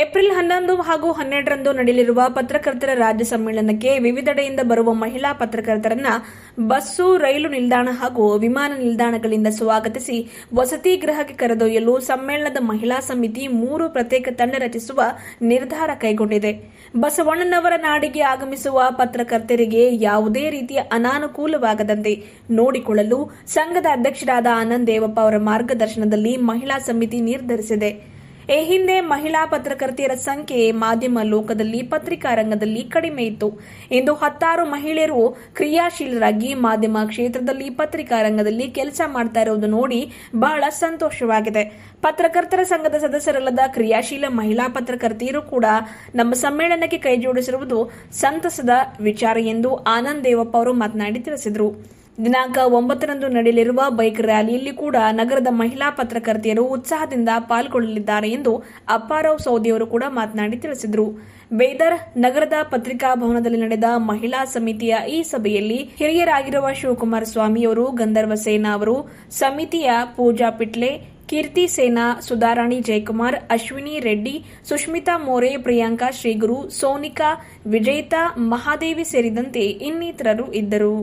April 11 ಹಾಗೂ 12ರಂದು ನಡೆಯಲಿರುವ ಪತ್ರಕರ್ತರ ರಾಜ್ಯ ಸಮ್ಮೇಳನಕ್ಕೆ ವಿವಿಧೆಡೆಯಿಂದ ಬರುವ ಮಹಿಳಾ ಪತ್ರಕರ್ತರನ್ನ ಬಸ್ಸು, ರೈಲು ನಿಲ್ದಾಣ ಹಾಗೂ ವಿಮಾನ ನಿಲ್ದಾಣಗಳಿಂದ ಸ್ವಾಗತಿಸಿ ವಸತಿ ಗೃಹಕ್ಕೆ ಕರೆದೊಯ್ಯಲು ಸಮ್ಮೇಳನದ ಮಹಿಳಾ ಸಮಿತಿ 3 ಪ್ರತ್ಯೇಕ ತಂಡ ರಚಿಸುವ ನಿರ್ಧಾರ ಕೈಗೊಂಡಿದೆ. ಬಸವಣ್ಣನವರ ನಾಡಿಗೆ ಆಗಮಿಸುವ ಪತ್ರಕರ್ತರಿಗೆ ಯಾವುದೇ ರೀತಿಯ ಅನಾನುಕೂಲವಾಗದಂತೆ ನೋಡಿಕೊಳ್ಳಲು ಸಂಘದ ಅಧ್ಯಕ್ಷರಾದ ಆನಂದ್ ದೇವಪ್ಪ ಅವರ ಮಾರ್ಗದರ್ಶನದಲ್ಲಿ ಮಹಿಳಾ ಸಮಿತಿ ನಿರ್ಧರಿಸಿದೆ. ಈ ಹಿಂದೆ ಮಹಿಳಾ ಪತ್ರಕರ್ತೆಯರ ಸಂಖ್ಯೆ ಮಾಧ್ಯಮ ಲೋಕದಲ್ಲಿ ಪತ್ರಿಕಾ ರಂಗದಲ್ಲಿ ಕಡಿಮೆ ಇತ್ತು. ಇಂದು 16 ಮಹಿಳೆಯರು ಕ್ರಿಯಾಶೀಲರಾಗಿ ಮಾಧ್ಯಮ ಕ್ಷೇತ್ರದಲ್ಲಿ ಪತ್ರಿಕಾ ರಂಗದಲ್ಲಿ ಕೆಲಸ ಮಾಡ್ತಾ ಇರುವುದು ನೋಡಿ ಬಹಳ ಸಂತೋಷವಾಗಿದೆ. ಪತ್ರಕರ್ತರ ಸಂಘದ ಸದಸ್ಯರಲ್ಲದ ಕ್ರಿಯಾಶೀಲ ಮಹಿಳಾ ಪತ್ರಕರ್ತೆಯರು ಕೂಡ ನಮ್ಮ ಸಮ್ಮೇಳನಕ್ಕೆ ಕೈಜೋಡಿಸಿರುವುದು ಸಂತಸದ ವಿಚಾರ ಎಂದು ಆನಂದ್ ದೇವಪ್ಪ ಅವರು ಮಾತನಾಡಿ ತಿಳಿಸಿದರು. ದಿನಾಂಕ 9ರಂದು ನಡೆಯಲಿರುವ ಬೈಕ್ ರ್ಯಾಲಿಯಲ್ಲಿ ಕೂಡ ನಗರದ ಮಹಿಳಾ ಪತ್ರಕರ್ತೆಯರು ಉತ್ಸಾಹದಿಂದ ಪಾಲ್ಗೊಳ್ಳಲಿದ್ದಾರೆ ಎಂದು ಅಪ್ಪಾರಾವ್ ಸೌದಿಯವರು ಕೂಡ ಮಾತನಾಡಿ ತಿಳಿಸಿದರು. ಬೇದರ್ ನಗರದ ಪತ್ರಿಕಾ ಭವನದಲ್ಲಿ ನಡೆದ ಮಹಿಳಾ ಸಮಿತಿಯ ಈ ಸಭೆಯಲ್ಲಿ ಹಿರಿಯರಾಗಿರುವ ಶಿವಕುಮಾರ ಸ್ವಾಮಿಯವರು, ಗಂಧರ್ವ ಸೇನಾ ಅವರು, ಸಮಿತಿಯ ಪೂಜಾ ಪಿಟ್ಲೆ, ಕೀರ್ತಿ ಸೇನಾ, ಸುಧಾರಾಣಿ ಜಯಕುಮಾರ್, ಅಶ್ವಿನಿ ರೆಡ್ಡಿ, ಸುಷ್ಮಿತಾ ಮೋರೆ, ಪ್ರಿಯಾಂಕಾ ಶ್ರೀಗುರು, ಸೋನಿಕಾ, ವಿಜೇತಾ, ಮಹಾದೇವಿ ಸೇರಿದಂತೆ ಇನ್ನಿತರರು ಇದ್ದರು.